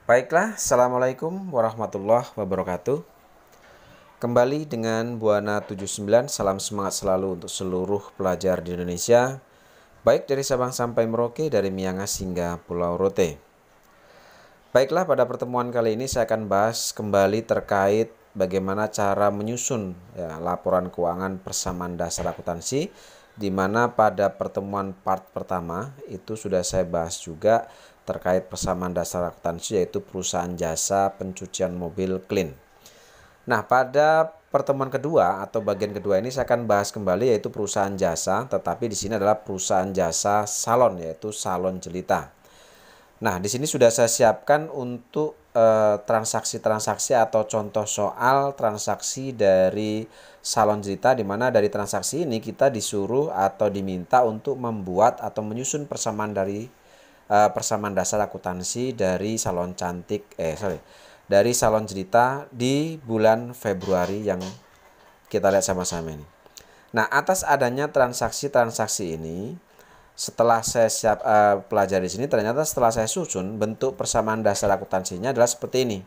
Baiklah, Assalamualaikum warahmatullahi wabarakatuh. Kembali dengan Buana 79, salam semangat selalu untuk seluruh pelajar di Indonesia, baik dari Sabang sampai Merauke, dari Miangas hingga Pulau Rote. Baiklah, pada pertemuan kali ini saya akan bahas kembali terkait bagaimana cara menyusun laporan keuangan persamaan dasar akuntansi, di mana pada pertemuan part pertama itu sudah saya bahas juga terkait persamaan dasar akuntansi, yaitu perusahaan jasa pencucian mobil clean. Nah, pada pertemuan kedua atau bagian kedua ini saya akan bahas kembali yaitu perusahaan jasa, tetapi di sini adalah perusahaan jasa salon, yaitu salon jelita. Nah, di sini sudah saya siapkan untuk transaksi-transaksi atau contoh soal transaksi dari salon jelita, di mana dari transaksi ini kita disuruh atau diminta untuk membuat atau menyusun persamaan dasar akuntansi dari dari salon jelita di bulan Februari yang kita lihat sama-sama ini. Nah, atas adanya transaksi-transaksi ini, setelah saya pelajari di sini, ternyata setelah saya susun, bentuk persamaan dasar akuntansinya adalah seperti ini.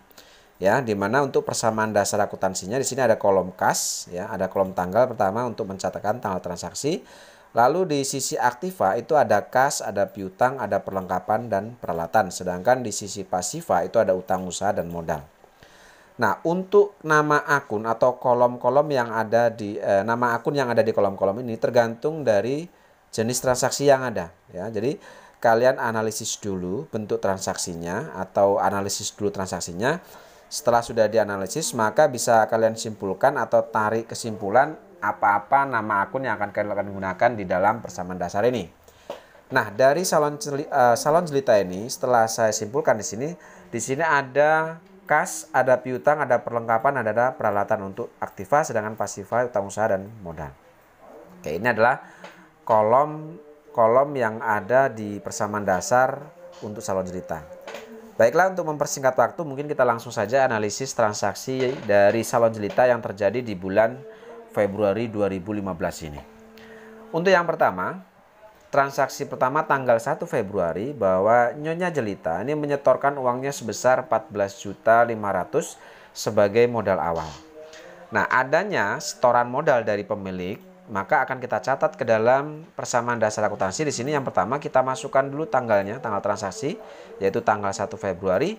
Ya, dimana untuk persamaan dasar akuntansinya di sini ada kolom kas, ya, ada kolom tanggal pertama untuk mencatatkan tanggal transaksi. Lalu di sisi aktiva itu ada kas, ada piutang, ada perlengkapan dan peralatan. Sedangkan di sisi pasiva itu ada utang usaha dan modal. Nah, untuk nama akun atau kolom-kolom yang ada di nama akun yang ada di kolom-kolom ini tergantung dari jenis transaksi yang ada, ya. Jadi kalian analisis dulu bentuk transaksinya atau analisis dulu transaksinya. Setelah sudah dianalisis, maka bisa kalian simpulkan atau tarik kesimpulan apa-apa nama akun yang akan kalian gunakan di dalam persamaan dasar ini. Nah, dari salon jelita ini setelah saya simpulkan di sini ada kas, ada piutang, ada perlengkapan, ada peralatan untuk aktiva, sedangkan pasiva utang usaha dan modal. Oke, ini adalah kolom yang ada di persamaan dasar untuk salon jelita. Baiklah, untuk mempersingkat waktu mungkin kita langsung saja analisis transaksi dari salon jelita yang terjadi di bulan Februari 2015 ini. Untuk yang pertama, transaksi pertama tanggal 1 Februari bahwa Nyonya Jelita ini menyetorkan uangnya sebesar 14.500.000 sebagai modal awal. Nah, adanya setoran modal dari pemilik, maka akan kita catat ke dalam persamaan dasar akuntansi. Di sini yang pertama kita masukkan dulu tanggalnya, tanggal transaksi, yaitu tanggal 1 Februari.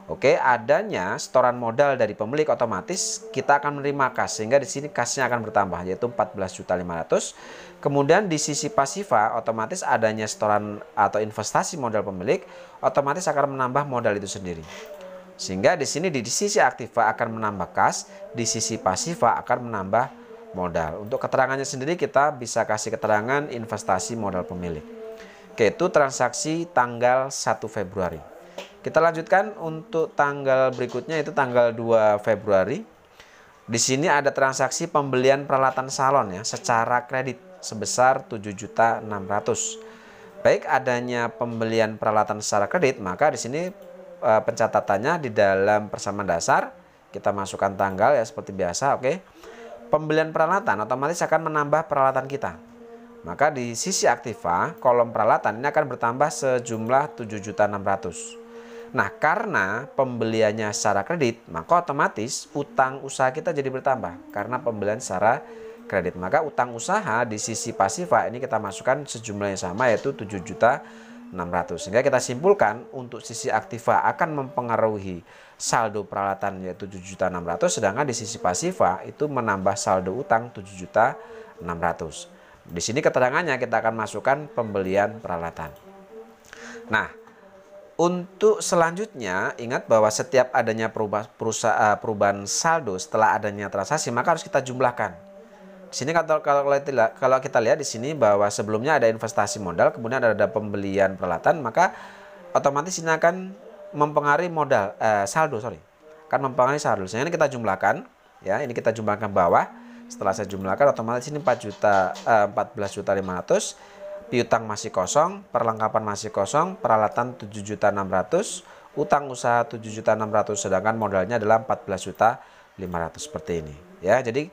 Oke, adanya setoran modal dari pemilik, otomatis kita akan menerima kas, sehingga di sini kasnya akan bertambah, yaitu 14.500.000. Kemudian di sisi pasiva, otomatis adanya setoran atau investasi modal pemilik, otomatis akan menambah modal itu sendiri. Sehingga di sini di sisi aktiva akan menambah kas, di sisi pasiva akan menambah modal. Untuk keterangannya sendiri kita bisa kasih keterangan investasi modal pemilik. Oke, itu transaksi tanggal 1 Februari. Kita lanjutkan untuk tanggal berikutnya, itu tanggal 2 Februari. Di sini ada transaksi pembelian peralatan salon ya secara kredit sebesar 7.600.000. Baik adanya pembelian peralatan secara kredit, maka di sini pencatatannya di dalam persamaan dasar kita masukkan tanggal ya seperti biasa. Oke. Pembelian peralatan otomatis akan menambah peralatan kita. Maka di sisi aktiva kolom peralatan ini akan bertambah sejumlah 7.600.000. Nah, karena pembeliannya secara kredit, maka otomatis utang usaha kita jadi bertambah karena pembelian secara kredit. Maka utang usaha di sisi pasiva ini kita masukkan sejumlah yang sama, yaitu 7.600.000. Sehingga kita simpulkan untuk sisi aktiva akan mempengaruhi saldo peralatan yaitu 7.600.000, sedangkan di sisi pasiva itu menambah saldo utang 7.600.000. Di sini keterangannya kita akan masukkan pembelian peralatan. Nah, untuk selanjutnya, ingat bahwa setiap adanya perubahan saldo setelah adanya transaksi, maka harus kita jumlahkan. Di sini kalau kita lihat di sini bahwa sebelumnya ada investasi modal, kemudian ada pembelian peralatan, maka otomatis ini akan mempengaruhi akan mempengaruhi saldo. Sehingga ini kita jumlahkan, ya, ini kita jumlahkan bawah. Setelah saya jumlahkan, otomatis ini 14.500.000. Piutang masih kosong, perlengkapan masih kosong, peralatan 7.600.000, utang usaha 7.600.000, sedangkan modalnya adalah 14.500.000 seperti ini. Ya, jadi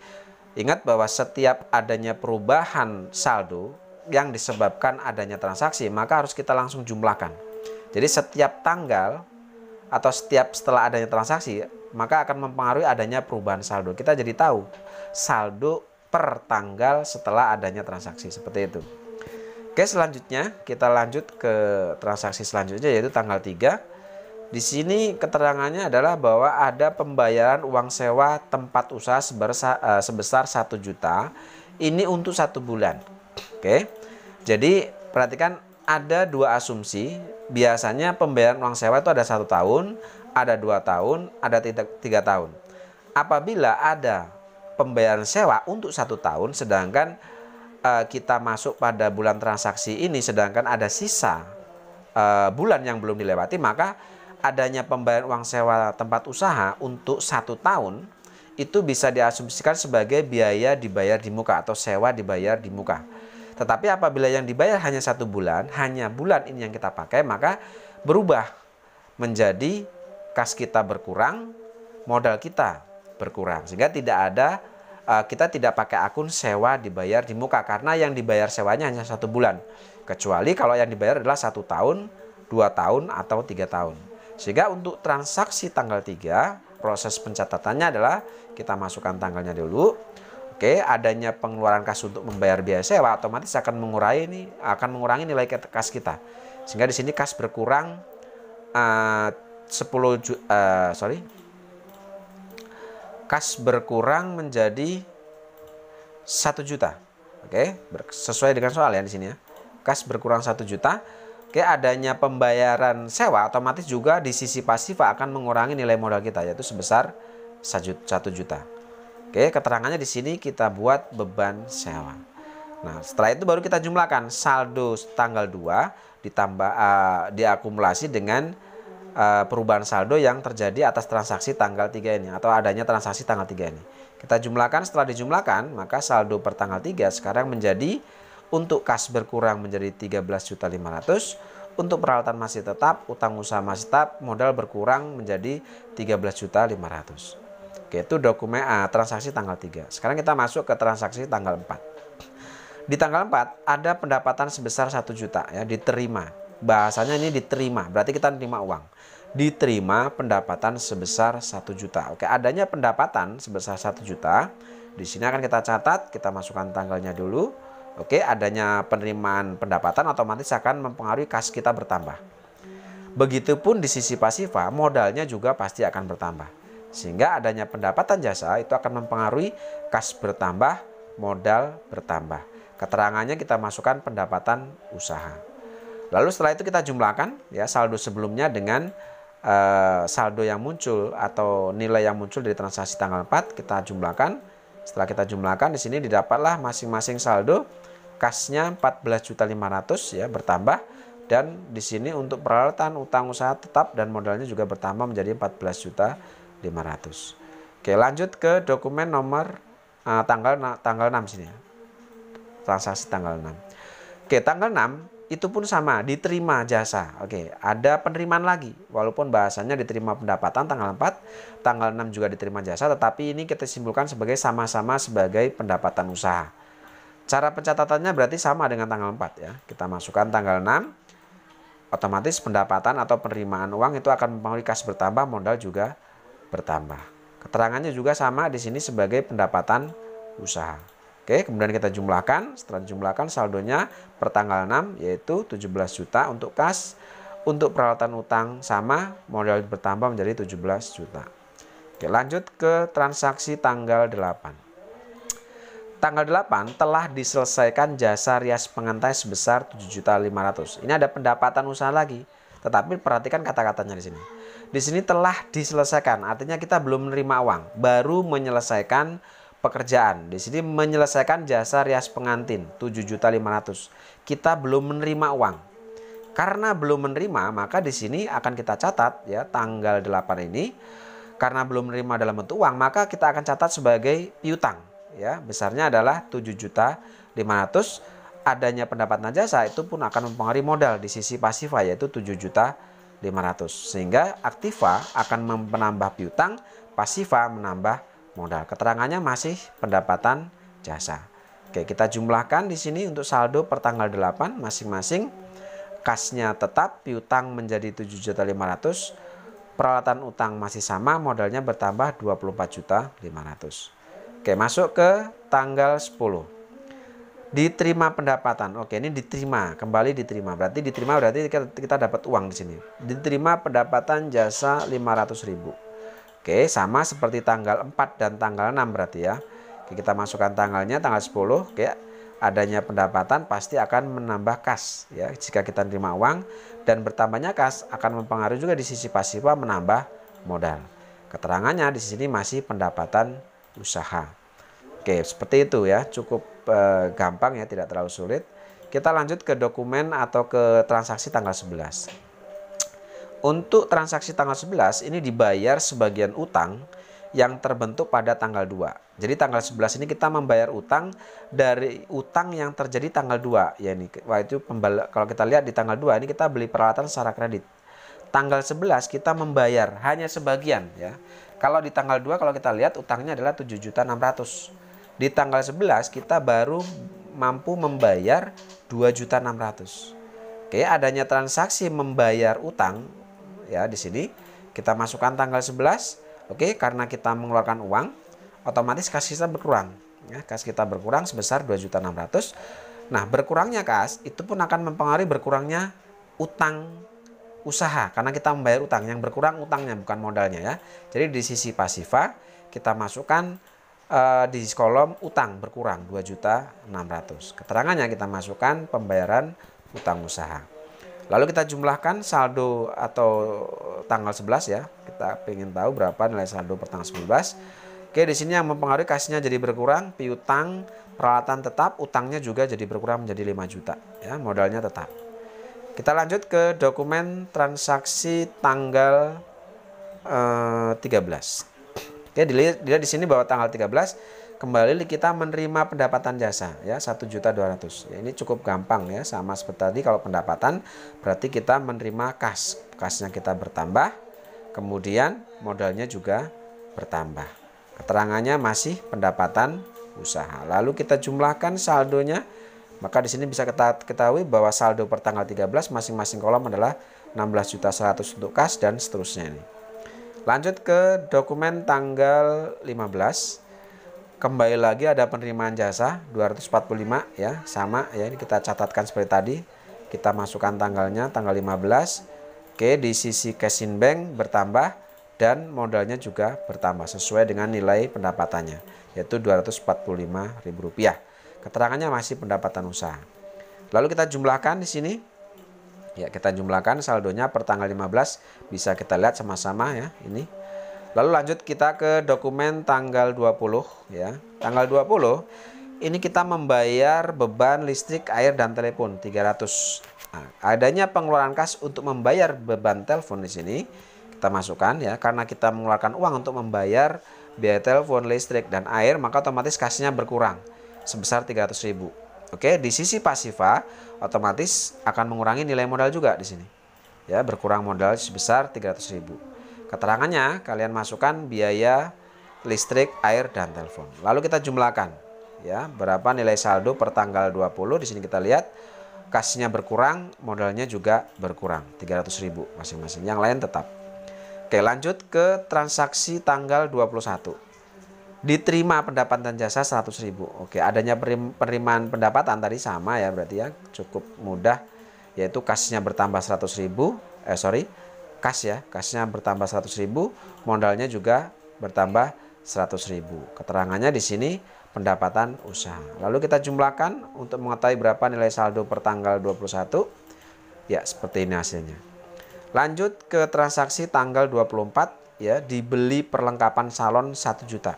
ingat bahwa setiap adanya perubahan saldo yang disebabkan adanya transaksi, maka harus kita langsung jumlahkan. Jadi setiap tanggal atau setiap setelah adanya transaksi, maka akan mempengaruhi adanya perubahan saldo. Kita jadi tahu saldo per tanggal setelah adanya transaksi, seperti itu. Oke, selanjutnya kita lanjut ke transaksi selanjutnya, yaitu tanggal 3. Di sini keterangannya adalah bahwa ada pembayaran uang sewa tempat usaha sebesar 1 juta. Ini untuk 1 bulan. Oke, jadi perhatikan ada 2 asumsi. Biasanya pembayaran uang sewa itu ada 1 tahun, ada 2 tahun, ada 3 tahun. Apabila ada pembayaran sewa untuk 1 tahun, sedangkan kita masuk pada bulan transaksi ini, sedangkan ada sisa bulan yang belum dilewati, maka adanya pembayaran uang sewa tempat usaha untuk 1 tahun itu bisa diasumsikan sebagai biaya dibayar di muka atau sewa dibayar di muka. Tetapi apabila yang dibayar hanya 1 bulan, hanya bulan ini yang kita pakai, maka berubah menjadi kas kita berkurang, modal kita berkurang, sehingga kita tidak pakai akun sewa dibayar di muka, karena yang dibayar sewanya hanya 1 bulan, kecuali kalau yang dibayar adalah 1 tahun, 2 tahun, atau 3 tahun. Sehingga untuk transaksi tanggal 3, proses pencatatannya adalah kita masukkan tanggalnya dulu. Oke, adanya pengeluaran kas untuk membayar biaya sewa otomatis akan mengurangi nilai kas kita. Sehingga di sini kas berkurang kas berkurang menjadi 1 juta. Oke, sesuai dengan soal ya di sini ya. Kas berkurang 1 juta. Oke, adanya pembayaran sewa otomatis juga di sisi pasif akan mengurangi nilai modal kita, yaitu sebesar 1 juta. Oke, keterangannya di sini kita buat beban sewa. Nah, setelah itu baru kita jumlahkan saldo tanggal 2 ditambah diakumulasi dengan perubahan saldo yang terjadi atas transaksi tanggal 3 ini, atau adanya transaksi tanggal 3 ini. Kita jumlahkan, setelah dijumlahkan maka saldo per tanggal 3 sekarang menjadi, untuk kas berkurang menjadi 13.500.000, untuk peralatan masih tetap, utang usaha masih tetap, modal berkurang menjadi 13.500.000. Oke, itu dokumen transaksi tanggal 3. Sekarang kita masuk ke transaksi tanggal 4. Di tanggal 4 ada pendapatan sebesar 1 juta ya, diterima. Bahasanya ini diterima, berarti kita menerima uang. Diterima pendapatan sebesar 1 juta. Oke, adanya pendapatan sebesar 1 juta. Di sini akan kita catat, kita masukkan tanggalnya dulu. Oke, adanya penerimaan pendapatan otomatis akan mempengaruhi kas kita bertambah. Begitupun di sisi pasifa, modalnya juga pasti akan bertambah. Sehingga adanya pendapatan jasa itu akan mempengaruhi kas bertambah, modal bertambah. Keterangannya kita masukkan pendapatan usaha. Lalu setelah itu kita jumlahkan ya saldo sebelumnya dengan saldo yang muncul atau nilai yang muncul dari transaksi tanggal 4, kita jumlahkan. Setelah kita jumlahkan, di sini didapatlah masing-masing saldo. Kasnya 14.500.000 ya, bertambah, dan di sini untuk peralatan, utang usaha tetap dan modalnya juga bertambah menjadi 14.500.000. Oke, lanjut ke dokumen nomor tanggal 6 sini ya. Transaksi tanggal 6. Oke, tanggal 6 itu pun sama, diterima jasa. Oke, ada penerimaan lagi. Walaupun bahasanya diterima pendapatan tanggal 4, tanggal 6 juga diterima jasa, tetapi ini kita simpulkan sebagai sama-sama sebagai pendapatan usaha. Cara pencatatannya berarti sama dengan tanggal 4 ya. Kita masukkan tanggal 6, otomatis pendapatan atau penerimaan uang itu akan mempengaruhi kas bertambah, modal juga bertambah. Keterangannya juga sama di sini sebagai pendapatan usaha. Oke, kemudian kita jumlahkan. Setelah dijumlahkan saldonya per tanggal 6 yaitu 17 juta untuk kas. Untuk peralatan utang sama, modal bertambah menjadi 17 juta. Oke, lanjut ke transaksi tanggal 8. Tanggal 8 telah diselesaikan jasa rias pengantai sebesar 7.500.000. Ini ada pendapatan usaha lagi. Tetapi perhatikan kata-katanya di sini. Di sini telah diselesaikan, artinya kita belum menerima uang, baru menyelesaikan pekerjaan. Di sini menyelesaikan jasa rias pengantin 7.500.000. Kita belum menerima uang. Karena belum menerima, maka di sini akan kita catat ya tanggal 8 ini, karena belum menerima dalam bentuk uang, maka kita akan catat sebagai piutang ya. Besarnya adalah 7.500.000. Adanya pendapatan jasa itu pun akan mempengaruhi modal di sisi pasifa yaitu 7.500.000. Sehingga aktiva akan menambah piutang, pasifa menambah modal. Keterangannya masih pendapatan jasa. Oke, kita jumlahkan di sini untuk saldo per tanggal 8 masing-masing. Kasnya tetap, piutang menjadi 7.500.000, peralatan utang masih sama, modalnya bertambah 24.500.000. Oke, masuk ke tanggal 10. Diterima pendapatan. Oke, ini diterima, kembali diterima. Berarti diterima berarti kita dapat uang di sini. Diterima pendapatan jasa 500.000. Oke, sama seperti tanggal 4 dan tanggal 6 berarti ya. Oke, kita masukkan tanggalnya tanggal 10. Oke, adanya pendapatan pasti akan menambah kas ya. Jika kita terima uang dan bertambahnya kas akan mempengaruhi juga di sisi pasifa menambah modal. Keterangannya di sini masih pendapatan usaha. Oke, seperti itu ya, cukup gampang ya, tidak terlalu sulit. Kita lanjut ke dokumen atau ke transaksi tanggal 11. Untuk transaksi tanggal 11 ini dibayar sebagian utang yang terbentuk pada tanggal 2. Jadi tanggal 11 ini kita membayar utang dari utang yang terjadi tanggal 2. Ya ini, itu kalau kita lihat di tanggal 2 ini kita beli peralatan secara kredit. Tanggal 11 kita membayar hanya sebagian ya. Kalau di tanggal 2 kalau kita lihat utangnya adalah 7.600.000. Di tanggal 11 kita baru mampu membayar 2.600.000. Oke, adanya transaksi membayar utang ya di sini kita masukkan tanggal 11. Oke, karena kita mengeluarkan uang, otomatis kas kita berkurang. Ya, kas kita berkurang sebesar 2.600.000. Nah, berkurangnya kas itu pun akan mempengaruhi berkurangnya utang usaha karena kita membayar utang, yang berkurang utangnya bukan modalnya ya. Jadi di sisi pasifa kita masukkan di kolom utang berkurang 2.600.000. Keterangannya kita masukkan pembayaran utang usaha. Lalu kita jumlahkan saldo atau tanggal 11 ya. Kita ingin tahu berapa nilai saldo per tanggal 11. Oke, di sini yang mempengaruhi kasnya jadi berkurang, piutang, peralatan tetap, utangnya juga jadi berkurang menjadi 5 juta ya, modalnya tetap. Kita lanjut ke dokumen transaksi tanggal 13. Oke, dilihat di sini bahwa tanggal 13 kembali kita menerima pendapatan jasa ya 1.200.000. Ya, ini cukup gampang ya, sama seperti tadi. Kalau pendapatan berarti kita menerima kas. Kasnya kita bertambah, kemudian modalnya juga bertambah. Keterangannya masih pendapatan usaha. Lalu kita jumlahkan saldonya. Maka di sini bisa kita ketahui bahwa saldo per tanggal 13 masing-masing kolom adalah 16.100.000 untuk kas dan seterusnya ini. Lanjut ke dokumen tanggal 15. Kembali lagi ada penerimaan jasa 245 ya, sama ya, ini kita catatkan seperti tadi. Kita masukkan tanggalnya tanggal 15. Oke, di sisi cash in bank bertambah dan modalnya juga bertambah sesuai dengan nilai pendapatannya yaitu Rp245.000. Keterangannya masih pendapatan usaha. Lalu kita jumlahkan di sini. Ya, kita jumlahkan saldonya per tanggal 15, bisa kita lihat sama-sama ya ini. Lalu lanjut kita ke dokumen tanggal 20 ya. Tanggal 20 ini kita membayar beban listrik, air dan telepon 300. Nah, adanya pengeluaran kas untuk membayar beban telepon di sini kita masukkan ya, karena kita mengeluarkan uang untuk membayar biaya telepon, listrik dan air, maka otomatis kasnya berkurang sebesar 300.000. Oke, di sisi pasifa otomatis akan mengurangi nilai modal juga di sini. Ya, berkurang modal sebesar 300.000. Keterangannya kalian masukkan biaya listrik, air dan telepon. Lalu kita jumlahkan ya, berapa nilai saldo per tanggal 20. Di sini kita lihat kasnya berkurang, modalnya juga berkurang 300.000 masing-masing. Yang lain tetap. Oke, lanjut ke transaksi tanggal 21. Diterima pendapatan jasa 100.000. Oke, adanya penerimaan pendapatan tadi sama ya, berarti ya cukup mudah, yaitu kasnya bertambah 100.000. Kas ya, kasnya bertambah 100.000, modalnya juga bertambah 100.000. Keterangannya di sini pendapatan usaha. Lalu kita jumlahkan untuk mengetahui berapa nilai saldo per tanggal 21. Ya, seperti ini hasilnya. Lanjut ke transaksi tanggal 24 ya, dibeli perlengkapan salon 1 juta.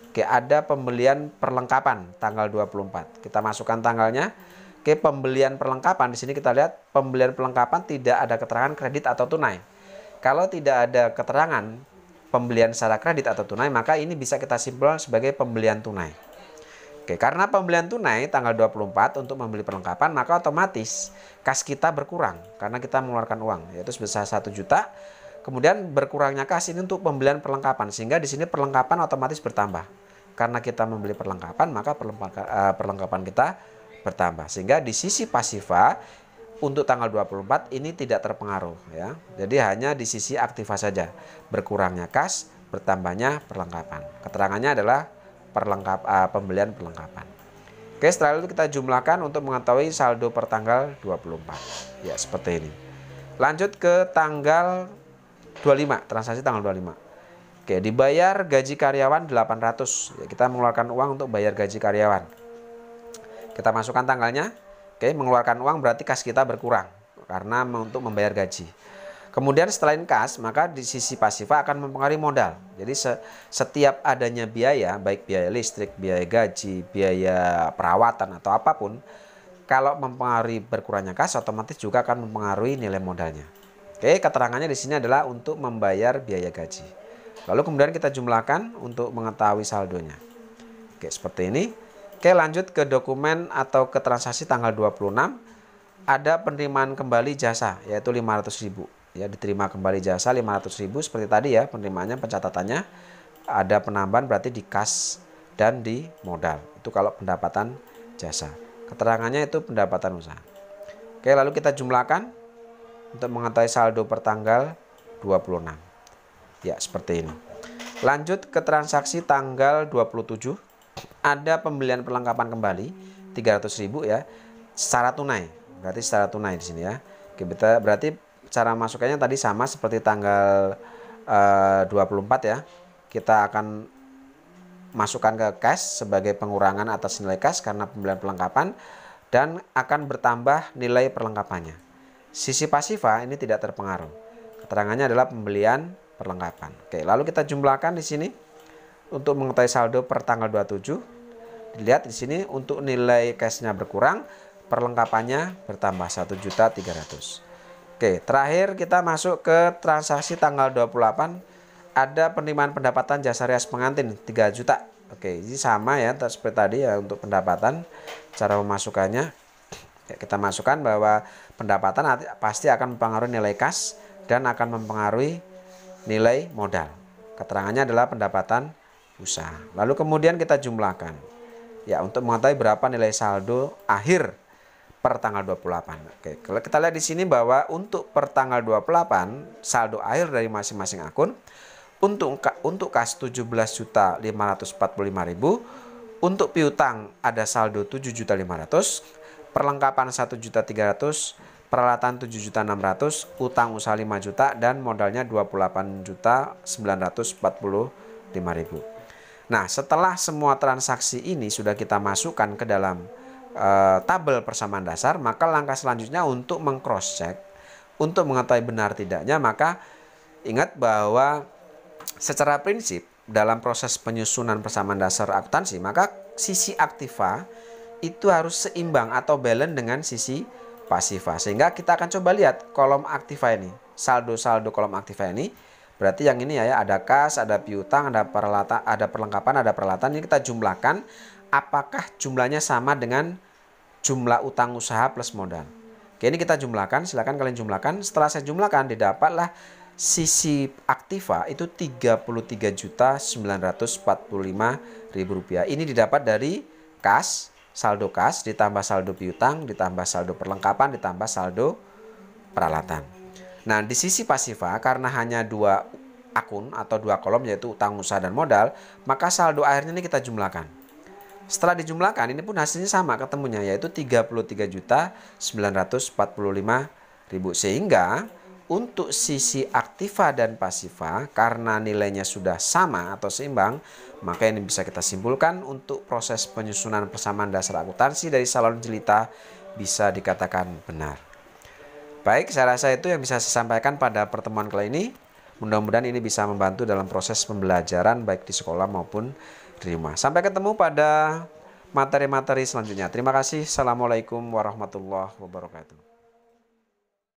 Oke, ada pembelian perlengkapan tanggal 24. Kita masukkan tanggalnya. Oke, pembelian perlengkapan di sini kita lihat pembelian perlengkapan tidak ada keterangan kredit atau tunai. Kalau tidak ada keterangan pembelian secara kredit atau tunai, maka ini bisa kita simpulkan sebagai pembelian tunai. Oke, karena pembelian tunai tanggal 24 untuk membeli perlengkapan, maka otomatis kas kita berkurang karena kita mengeluarkan uang yaitu sebesar 1 juta. Kemudian berkurangnya kas ini untuk pembelian perlengkapan, sehingga di sini perlengkapan otomatis bertambah. Karena kita membeli perlengkapan, maka perlengkapan kita bertambah. Sehingga di sisi pasifa untuk tanggal 24 ini tidak terpengaruh ya. Jadi hanya di sisi aktiva saja. Berkurangnya kas, bertambahnya perlengkapan. Keterangannya adalah pembelian perlengkapan. Oke, setelah itu kita jumlahkan untuk mengetahui saldo per tanggal 24. Ya, seperti ini. Lanjut ke tanggal 25, transaksi tanggal 25. Oke, dibayar gaji karyawan 800. Ya, kita mengeluarkan uang untuk bayar gaji karyawan. Kita masukkan tanggalnya. Oke, mengeluarkan uang berarti kas kita berkurang karena untuk membayar gaji. Kemudian selain kas, maka di sisi pasifa akan mempengaruhi modal. Jadi setiap adanya biaya, baik biaya listrik, biaya gaji, biaya perawatan atau apapun, kalau mempengaruhi berkurangnya kas, otomatis juga akan mempengaruhi nilai modalnya. Oke, keterangannya di sini adalah untuk membayar biaya gaji. Lalu kemudian kita jumlahkan untuk mengetahui saldonya. Oke, seperti ini. Oke, lanjut ke dokumen atau ke transaksi tanggal 26. Ada penerimaan kembali jasa, yaitu 500.000. Ya, diterima kembali jasa 500.000 seperti tadi ya, penerimaannya, pencatatannya. Ada penambahan berarti di kas dan di modal. Itu kalau pendapatan jasa. Keterangannya itu pendapatan usaha. Oke, lalu kita jumlahkan untuk mengetahui saldo per tanggal 26. Ya, seperti ini. Lanjut ke transaksi tanggal 27. Ada pembelian perlengkapan kembali 300.000 ya, secara tunai. Berarti secara tunai di sini ya. Oke, berarti cara masukkannya tadi sama seperti tanggal 24 ya. Kita akan masukkan ke cash sebagai pengurangan atas nilai kas karena pembelian perlengkapan dan akan bertambah nilai perlengkapannya. Sisi pasifa ini tidak terpengaruh. Keterangannya adalah pembelian perlengkapan. Oke, lalu kita jumlahkan di sini untuk mengetahui saldo per tanggal 27. Dilihat di sini untuk nilai cashnya berkurang, perlengkapannya bertambah 1.300.000. Oke, terakhir kita masuk ke transaksi tanggal 28. Ada penerimaan pendapatan jasa rias pengantin 3 juta. Oke, ini sama ya seperti tadi ya untuk pendapatan. Cara memasukkannya ya, kita masukkan bahwa pendapatan pasti akan mempengaruhi nilai kas dan akan mempengaruhi nilai modal. Keterangannya adalah pendapatan usaha. Lalu kemudian kita jumlahkan. Ya, untuk mengetahui berapa nilai saldo akhir per tanggal 28. Oke, kalau kita lihat di sini bahwa untuk per tanggal 28 saldo akhir dari masing-masing akun untuk kas 17.545.000, untuk piutang ada saldo 7.500.000, perlengkapan 1.300.000, peralatan 7.600.000, utang usaha 5 juta dan modalnya 28.945.000. Nah, setelah semua transaksi ini sudah kita masukkan ke dalam tabel persamaan dasar, maka langkah selanjutnya untuk meng-cross check, untuk mengetahui benar tidaknya, maka ingat bahwa secara prinsip dalam proses penyusunan persamaan dasar akuntansi, maka sisi aktiva itu harus seimbang atau balance dengan sisi pasifa. Sehingga kita akan coba lihat kolom aktiva ini, saldo-saldo kolom aktiva ini. Berarti yang ini ya, ada kas, ada piutang, ada peralatan, ada perlengkapan, ada peralatan. Ini kita jumlahkan. Apakah jumlahnya sama dengan jumlah utang usaha plus modal? Oke, ini kita jumlahkan, silakan kalian jumlahkan. Setelah saya jumlahkan, didapatlah sisi aktiva itu Rp30.945.000. Ini didapat dari kas, saldo kas, ditambah saldo piutang, ditambah saldo perlengkapan, ditambah saldo peralatan. Nah, di sisi pasifa karena hanya 2 akun atau 2 kolom yaitu utang usaha dan modal, maka saldo akhirnya ini kita jumlahkan. Setelah dijumlahkan ini pun hasilnya sama ketemunya, yaitu 33.945.000. Sehingga untuk sisi aktiva dan pasifa karena nilainya sudah sama atau seimbang, maka ini bisa kita simpulkan untuk proses penyusunan persamaan dasar akuntansi dari Salon Jelita bisa dikatakan benar. Baik, saya rasa itu yang bisa saya sampaikan pada pertemuan kali ini. Mudah-mudahan ini bisa membantu dalam proses pembelajaran baik di sekolah maupun di rumah. Sampai ketemu pada materi-materi selanjutnya. Terima kasih. Assalamualaikum warahmatullahi wabarakatuh.